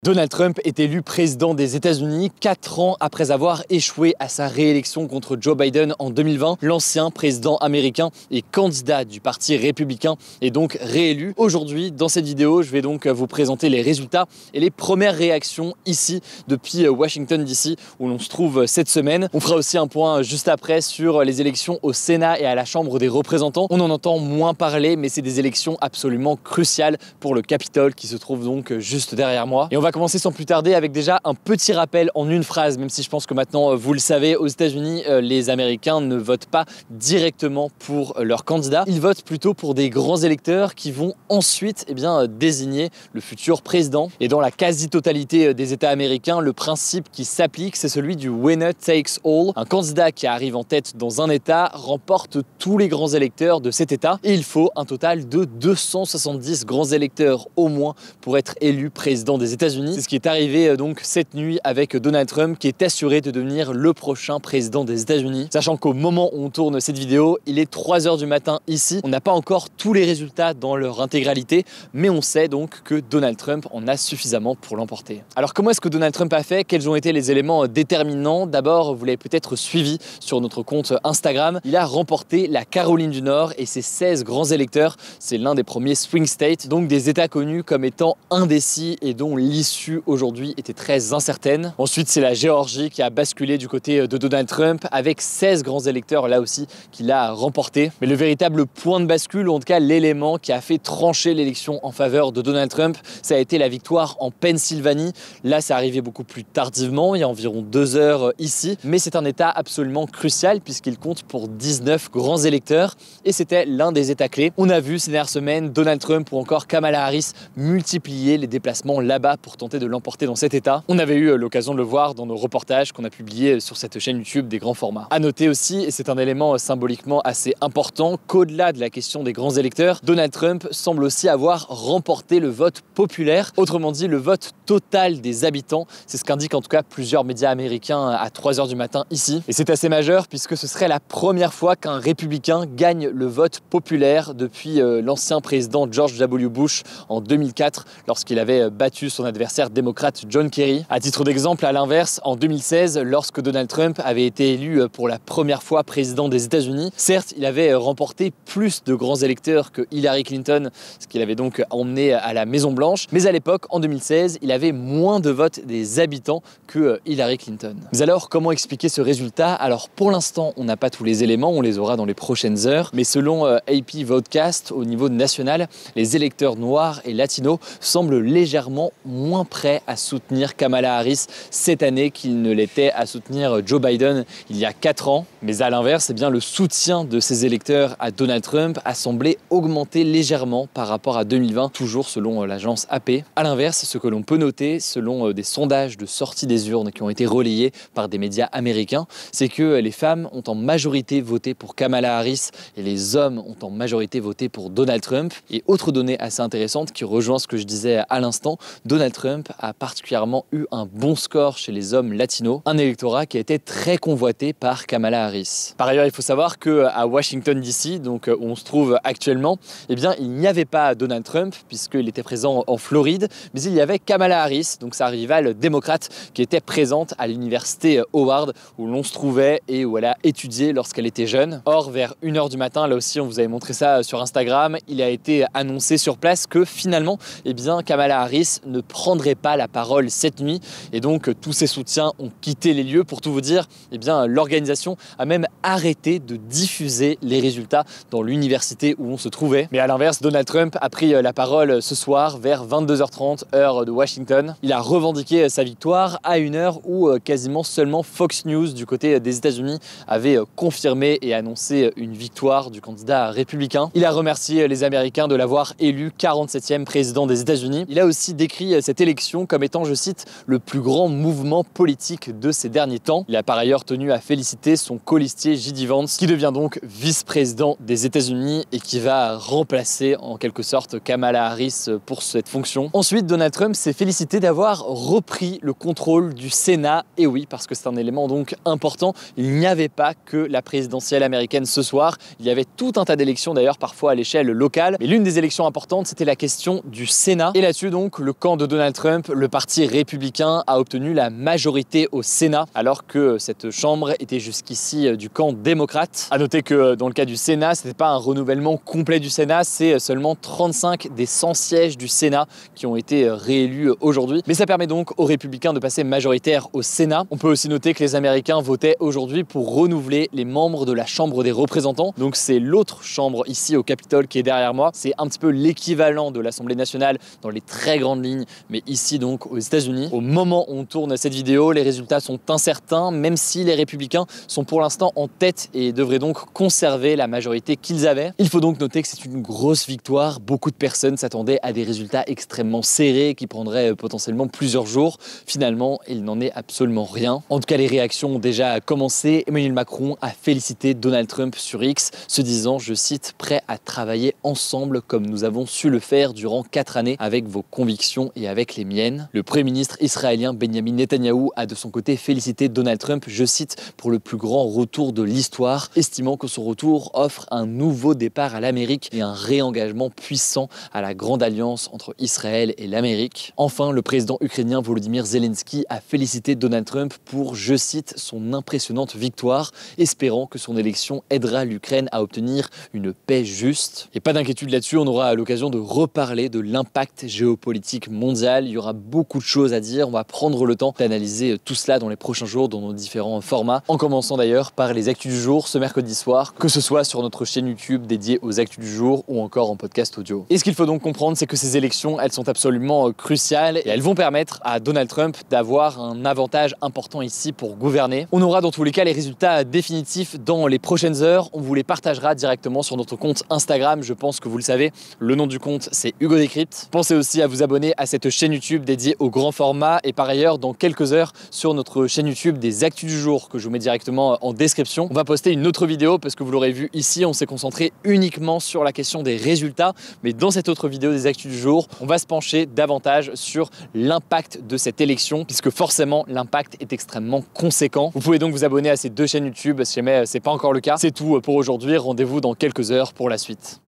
Donald Trump est élu président des États-Unis 4 ans après avoir échoué à sa réélection contre Joe Biden en 2020. L'ancien président américain et candidat du Parti républicain est donc réélu. Aujourd'hui, dans cette vidéo, je vais donc vous présenter les résultats et les premières réactions ici depuis Washington DC où l'on se trouve cette semaine. On fera aussi un point juste après sur les élections au Sénat et à la Chambre des représentants. On en entend moins parler, mais c'est des élections absolument cruciales pour le Capitole qui se trouve donc juste derrière moi. Et on va commencer sans plus tarder avec déjà un petit rappel en une phrase, même si je pense que maintenant vous le savez, aux États-Unis, les Américains ne votent pas directement pour leur candidat. Ils votent plutôt pour des grands électeurs qui vont ensuite désigner le futur président. Et dans la quasi-totalité des États américains, le principe qui s'applique, c'est celui du winner takes all. Un candidat qui arrive en tête dans un État remporte tous les grands électeurs de cet État. Et il faut un total de 270 grands électeurs au moins pour être élu président des États-Unis. C'est ce qui est arrivé donc cette nuit avec Donald Trump qui est assuré de devenir le prochain président des États-Unis. Sachant qu'au moment où on tourne cette vidéo, il est 3 h du matin ici. On n'a pas encore tous les résultats dans leur intégralité, mais on sait donc que Donald Trump en a suffisamment pour l'emporter. Alors comment est-ce que Donald Trump a fait? Quels ont été les éléments déterminants? D'abord, vous l'avez peut-être suivi sur notre compte Instagram. Il a remporté la Caroline du Nord et ses 16 grands électeurs. C'est l'un des premiers swing states, donc des États connus comme étant indécis et dont l'issue aujourd'hui était très incertaine. Ensuite, c'est la Géorgie qui a basculé du côté de Donald Trump avec 16 grands électeurs là aussi qu'il a remporté. Mais le véritable point de bascule, ou en tout cas l'élément qui a fait trancher l'élection en faveur de Donald Trump, ça a été la victoire en Pennsylvanie. Là, c'est arrivé beaucoup plus tardivement, il y a environ 2 heures ici, mais c'est un État absolument crucial puisqu'il compte pour 19 grands électeurs et c'était l'un des États clés. On a vu ces dernières semaines Donald Trump ou encore Kamala Harris multiplier les déplacements là-bas pour tenter de l'emporter dans cet État. On avait eu l'occasion de le voir dans nos reportages qu'on a publiés sur cette chaîne YouTube des grands formats. À noter aussi, et c'est un élément symboliquement assez important, qu'au-delà de la question des grands électeurs, Donald Trump semble aussi avoir remporté le vote populaire, autrement dit le vote total des habitants. C'est ce qu'indiquent en tout cas plusieurs médias américains à 3 h du matin ici. Et c'est assez majeur puisque ce serait la première fois qu'un républicain gagne le vote populaire depuis l'ancien président George W. Bush en 2004 lorsqu'il avait battu son adversaire démocrate John Kerry. À titre d'exemple, à l'inverse, en 2016, lorsque Donald Trump avait été élu pour la première fois président des États-Unis, certes, il avait remporté plus de grands électeurs que Hillary Clinton, ce qui l'avait donc emmené à la Maison-Blanche, mais à l'époque, en 2016, il avait moins de votes des habitants que Hillary Clinton. Mais alors, comment expliquer ce résultat? Alors, pour l'instant, on n'a pas tous les éléments, on les aura dans les prochaines heures, mais selon AP Votecast, au niveau national, les électeurs noirs et latinos semblent légèrement moins prêts à soutenir Kamala Harris cette année qu'ils ne l'étaient à soutenir Joe Biden il y a 4 ans. Mais à l'inverse, le soutien de ces électeurs à Donald Trump a semblé augmenter légèrement par rapport à 2020, toujours selon l'agence AP. À l'inverse, ce que l'on peut noter, selon des sondages de sortie des urnes qui ont été relayés par des médias américains, c'est que les femmes ont en majorité voté pour Kamala Harris et les hommes ont en majorité voté pour Donald Trump. Et autre donnée assez intéressante qui rejoint ce que je disais à l'instant, Donald Trump a particulièrement eu un bon score chez les hommes latinos, un électorat qui a été très convoité par Kamala Harris. Par ailleurs, il faut savoir qu'à Washington DC, donc où on se trouve actuellement, il n'y avait pas Donald Trump puisqu'il était présent en Floride, mais il y avait Kamala Harris, donc sa rivale démocrate, qui était présente à l'université Howard où l'on se trouvait et où elle a étudié lorsqu'elle était jeune. Or, vers 1 h du matin, là aussi on vous avait montré ça sur Instagram, il a été annoncé sur place que finalement, Kamala Harris ne prendrait pas la parole cette nuit et donc tous ses soutiens ont quitté les lieux. Pour tout vous dire, l'organisation a même arrêté de diffuser les résultats dans l'université où on se trouvait. Mais à l'inverse, Donald Trump a pris la parole ce soir vers 22 h 30 heure de Washington. Il a revendiqué sa victoire à une heure où quasiment seulement Fox News du côté des États-Unis avait confirmé et annoncé une victoire du candidat républicain. Il a remercié les Américains de l'avoir élu 47e président des États-Unis. Il a aussi décrit cette élection comme étant, je cite, le plus grand mouvement politique de ces derniers temps. Il a par ailleurs tenu à féliciter son colistier J.D. Vance, qui devient donc vice-président des États-Unis et qui va remplacer en quelque sorte Kamala Harris pour cette fonction. Ensuite, Donald Trump s'est félicité d'avoir repris le contrôle du Sénat. Et oui, parce que c'est un élément donc important, il n'y avait pas que la présidentielle américaine ce soir, il y avait tout un tas d'élections d'ailleurs parfois à l'échelle locale, mais l'une des élections importantes c'était la question du Sénat. Et là-dessus donc, le camp de Donald Trump, le parti républicain a obtenu la majorité au Sénat, alors que cette chambre était jusqu'ici du camp démocrate. À noter que dans le cas du Sénat, ce n'était pas un renouvellement complet du Sénat, c'est seulement 35 des 100 sièges du Sénat qui ont été réélus aujourd'hui. Mais ça permet donc aux républicains de passer majoritaire au Sénat. On peut aussi noter que les Américains votaient aujourd'hui pour renouveler les membres de la Chambre des représentants. Donc c'est l'autre chambre ici au Capitole qui est derrière moi. C'est un petit peu l'équivalent de l'Assemblée nationale dans les très grandes lignes, mais ici donc aux États-Unis. Au moment où on tourne cette vidéo, les résultats sont incertains, même si les républicains sont pour l'instant en tête et devraient donc conserver la majorité qu'ils avaient. Il faut donc noter que c'est une grosse victoire. Beaucoup de personnes s'attendaient à des résultats extrêmement serrés qui prendraient potentiellement plusieurs jours. Finalement, il n'en est absolument rien. En tout cas, les réactions ont déjà commencé. Emmanuel Macron a félicité Donald Trump sur X, se disant, je cite, « prêt à travailler ensemble comme nous avons su le faire durant 4 années avec vos convictions et avec les miennes ». Le Premier ministre israélien Benjamin Netanyahou a de son côté félicité Donald Trump, je cite, pour le plus grand retour de l'histoire, estimant que son retour offre un nouveau départ à l'Amérique et un réengagement puissant à la grande alliance entre Israël et l'Amérique. Enfin, le président ukrainien Volodymyr Zelensky a félicité Donald Trump pour, je cite, son impressionnante victoire, espérant que son élection aidera l'Ukraine à obtenir une paix juste. Et pas d'inquiétude là-dessus, on aura l'occasion de reparler de l'impact géopolitique mondial. Il y aura beaucoup de choses à dire, on va prendre le temps d'analyser tout cela dans les prochains jours dans nos différents formats, en commençant d'ailleurs par les actus du jour ce mercredi soir, que ce soit sur notre chaîne YouTube dédiée aux actus du jour ou encore en podcast audio. Et ce qu'il faut donc comprendre, c'est que ces élections, elles sont absolument cruciales et elles vont permettre à Donald Trump d'avoir un avantage important ici pour gouverner. On aura dans tous les cas les résultats définitifs dans les prochaines heures. On vous les partagera directement sur notre compte Instagram. Je pense que vous le savez, le nom du compte, c'est Hugo Décrypte. Pensez aussi à vous abonner à cette chaîne YouTube dédiée au grand format et par ailleurs, dans quelques heures, sur notre chaîne YouTube des actus du jour que je vous mets directement en description, on va poster une autre vidéo parce que vous l'aurez vu ici, on s'est concentré uniquement sur la question des résultats. Mais dans cette autre vidéo des actus du jour, on va se pencher davantage sur l'impact de cette élection puisque forcément, l'impact est extrêmement conséquent. Vous pouvez donc vous abonner à ces deux chaînes YouTube si jamais c'est pas encore le cas. C'est tout pour aujourd'hui. Rendez-vous dans quelques heures pour la suite.